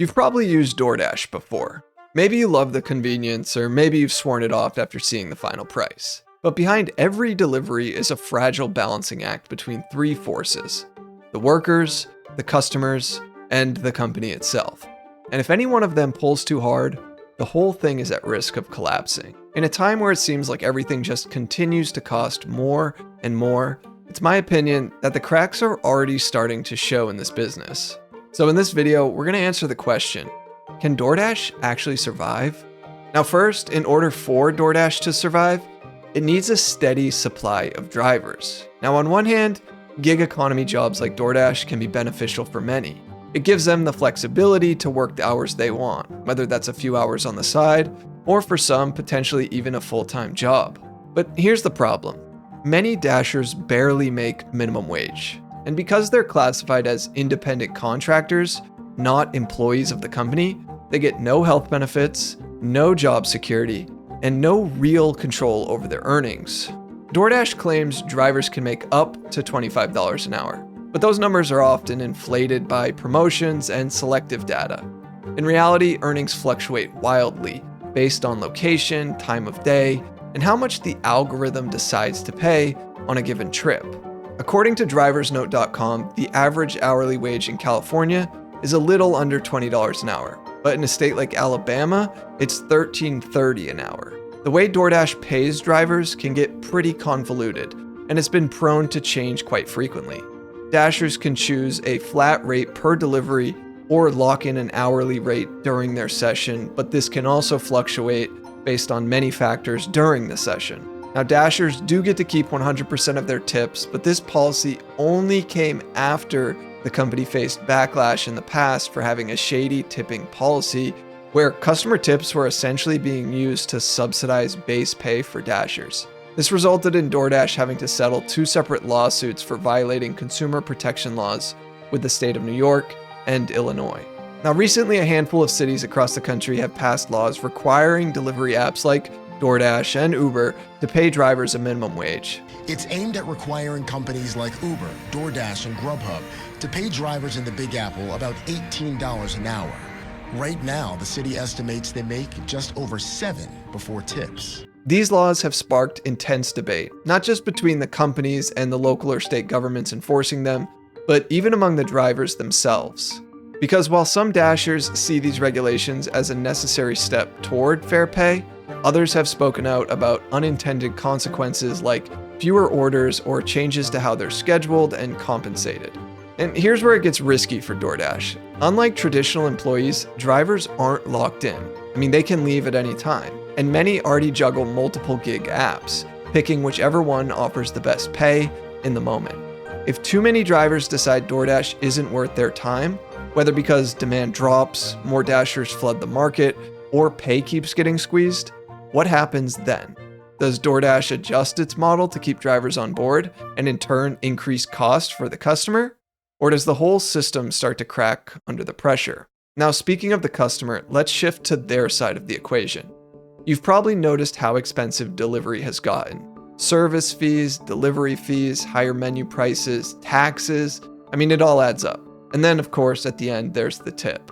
You've probably used DoorDash before. Maybe you love the convenience, or maybe you've sworn it off after seeing the final price. But behind every delivery is a fragile balancing act between three forces: the workers, the customers, and the company itself. And if any one of them pulls too hard, the whole thing is at risk of collapsing. In a time where it seems like everything just continues to cost more and more, it's my opinion that the cracks are already starting to show in this business. So in this video, we're going to answer the question, can DoorDash actually survive? Now first, in order for DoorDash to survive, it needs a steady supply of drivers. Now on one hand, gig economy jobs like DoorDash can be beneficial for many. It gives them the flexibility to work the hours they want, whether that's a few hours on the side, or for some, potentially even a full-time job. But here's the problem. Many Dashers barely make minimum wage. And because they're classified as independent contractors, not employees of the company, they get no health benefits, no job security, and no real control over their earnings. DoorDash claims drivers can make up to $25 an hour, but those numbers are often inflated by promotions and selective data. In reality, earnings fluctuate wildly based on location, time of day, and how much the algorithm decides to pay on a given trip. According to driversnote.com, the average hourly wage in California is a little under $20 an hour, but in a state like Alabama, it's $13.30 an hour. The way DoorDash pays drivers can get pretty convoluted, and it's been prone to change quite frequently. Dashers can choose a flat rate per delivery or lock in an hourly rate during their session, but this can also fluctuate based on many factors during the session. Now, Dashers do get to keep 100% of their tips, but this policy only came after the company faced backlash in the past for having a shady tipping policy where customer tips were essentially being used to subsidize base pay for Dashers. This resulted in DoorDash having to settle two separate lawsuits for violating consumer protection laws with the state of New York and Illinois. Now, recently, a handful of cities across the country have passed laws requiring delivery apps like DoorDash and Uber to pay drivers a minimum wage. It's aimed at requiring companies like Uber, DoorDash, and Grubhub to pay drivers in the Big Apple about $18 an hour. Right now, the city estimates they make just over $7 before tips. These laws have sparked intense debate, not just between the companies and the local or state governments enforcing them, but even among the drivers themselves. Because while some Dashers see these regulations as a necessary step toward fair pay, others have spoken out about unintended consequences like fewer orders or changes to how they're scheduled and compensated. And here's where it gets risky for DoorDash. Unlike traditional employees, drivers aren't locked in. I mean, they can leave at any time. And many already juggle multiple gig apps, picking whichever one offers the best pay in the moment. If too many drivers decide DoorDash isn't worth their time, whether because demand drops, more Dashers flood the market, or pay keeps getting squeezed, what happens then? Does DoorDash adjust its model to keep drivers on board and in turn increase cost for the customer? Or does the whole system start to crack under the pressure? Now, speaking of the customer, let's shift to their side of the equation. You've probably noticed how expensive delivery has gotten. Service fees, delivery fees, higher menu prices, taxes. I mean, it all adds up. And then, of course, at the end, there's the tip.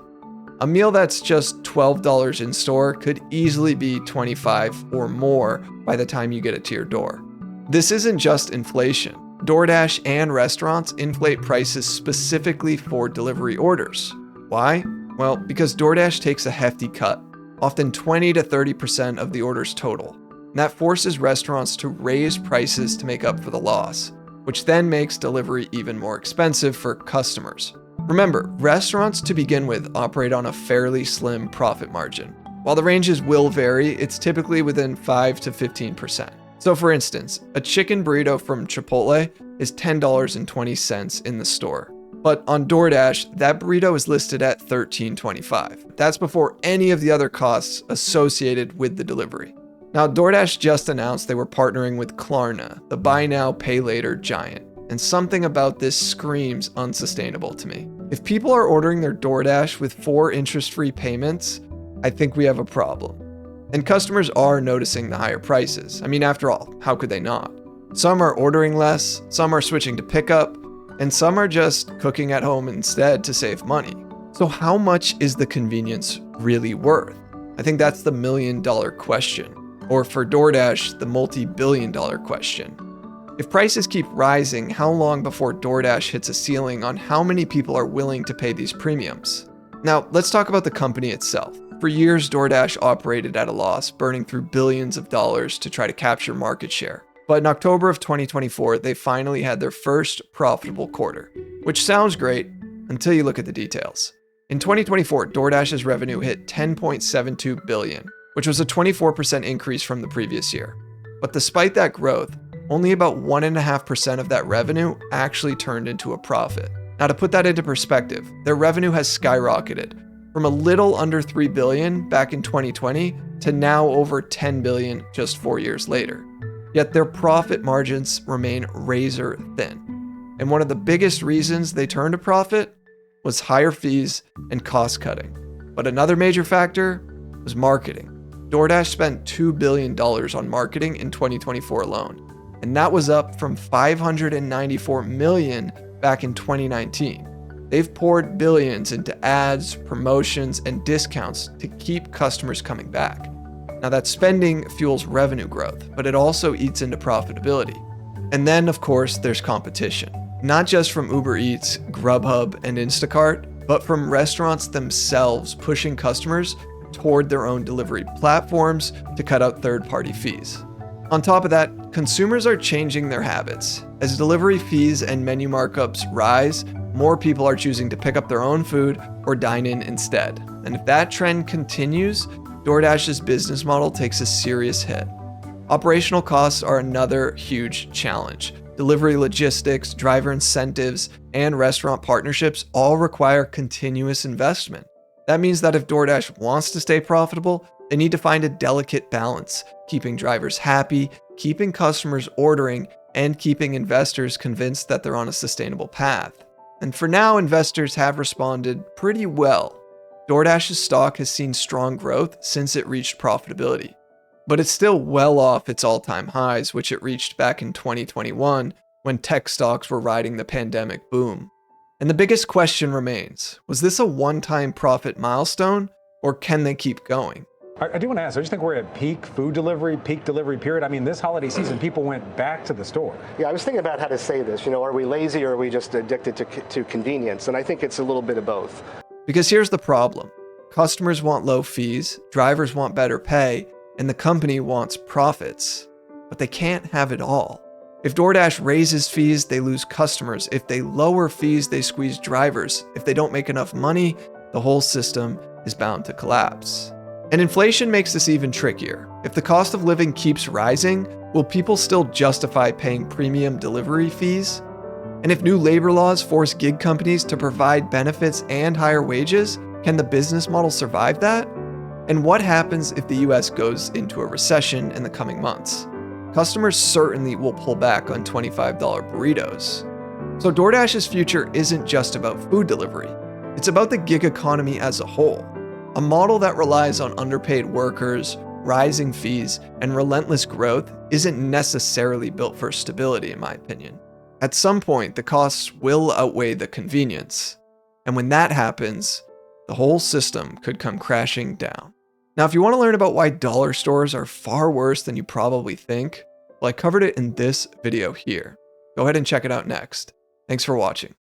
A meal that's just $12 in store could easily be $25 or more by the time you get it to your door. This isn't just inflation. DoorDash and restaurants inflate prices specifically for delivery orders. Why? Well, because DoorDash takes a hefty cut, often 20 to 30% of the order's total. And that forces restaurants to raise prices to make up for the loss, which then makes delivery even more expensive for customers. Remember, restaurants to begin with operate on a fairly slim profit margin. While the ranges will vary, it's typically within 5 to 15%. So for instance, a chicken burrito from Chipotle is $10.20 in the store. But on DoorDash, that burrito is listed at $13.25. That's before any of the other costs associated with the delivery. Now, DoorDash just announced they were partnering with Klarna, the buy now, pay later giant. And something about this screams unsustainable to me. If people are ordering their DoorDash with 4 interest-free payments, I think we have a problem. And customers are noticing the higher prices. I mean, after all, how could they not? Some are ordering less, some are switching to pickup, and some are just cooking at home instead to save money. So how much is the convenience really worth? I think that's the million-dollar question, or for DoorDash, the multi-billion-dollar question. If prices keep rising, how long before DoorDash hits a ceiling on how many people are willing to pay these premiums? Now, let's talk about the company itself. For years, DoorDash operated at a loss, burning through billions of dollars to try to capture market share. But in October of 2024, they finally had their first profitable quarter, which sounds great until you look at the details. In 2024, DoorDash's revenue hit $10.72 billion, which was a 24% increase from the previous year. But despite that growth, only about 1.5% of that revenue actually turned into a profit. Now, to put that into perspective, their revenue has skyrocketed from a little under $3 billion back in 2020 to now over $10 billion just 4 years later. Yet their profit margins remain razor thin. And one of the biggest reasons they turned a profit was higher fees and cost cutting. But another major factor was marketing. DoorDash spent $2 billion on marketing in 2024 alone, and that was up from $594 million back in 2019. They've poured billions into ads, promotions, and discounts to keep customers coming back. Now that spending fuels revenue growth, but it also eats into profitability. And then, of course, there's competition. Not just from UberEats, Grubhub, and Instacart, but from restaurants themselves pushing customers toward their own delivery platforms to cut out third-party fees. On top of that, consumers are changing their habits. As delivery fees and menu markups rise, more people are choosing to pick up their own food or dine in instead. And if that trend continues, DoorDash's business model takes a serious hit. Operational costs are another huge challenge. Delivery logistics, driver incentives, and restaurant partnerships all require continuous investment. That means that if DoorDash wants to stay profitable, they need to find a delicate balance, keeping drivers happy, keeping customers ordering, and keeping investors convinced that they're on a sustainable path. And for now, investors have responded pretty well. DoorDash's stock has seen strong growth since it reached profitability, but it's still well off its all-time highs, which it reached back in 2021 when tech stocks were riding the pandemic boom. And the biggest question remains, was this a one-time profit milestone, or can they keep going? I do want to ask, I just think we're at peak food delivery, peak delivery period. I mean, this holiday season, people went back to the store. Yeah, I was thinking about how to say this. Are we lazy or are we just addicted to convenience? And I think it's a little bit of both. Because here's the problem. Customers want low fees, drivers want better pay, and the company wants profits. But they can't have it all. If DoorDash raises fees, they lose customers. If they lower fees, they squeeze drivers. If they don't make enough money, the whole system is bound to collapse. And inflation makes this even trickier. If the cost of living keeps rising, will people still justify paying premium delivery fees? And if new labor laws force gig companies to provide benefits and higher wages, can the business model survive that? And what happens if the US goes into a recession in the coming months? Customers certainly will pull back on $25 burritos. So DoorDash's future isn't just about food delivery. It's about the gig economy as a whole. A model that relies on underpaid workers, rising fees, and relentless growth isn't necessarily built for stability, in my opinion. At some point, the costs will outweigh the convenience. And when that happens, the whole system could come crashing down. Now, if you want to learn about why dollar stores are far worse than you probably think, well, I covered it in this video here. Go ahead and check it out next. Thanks for watching.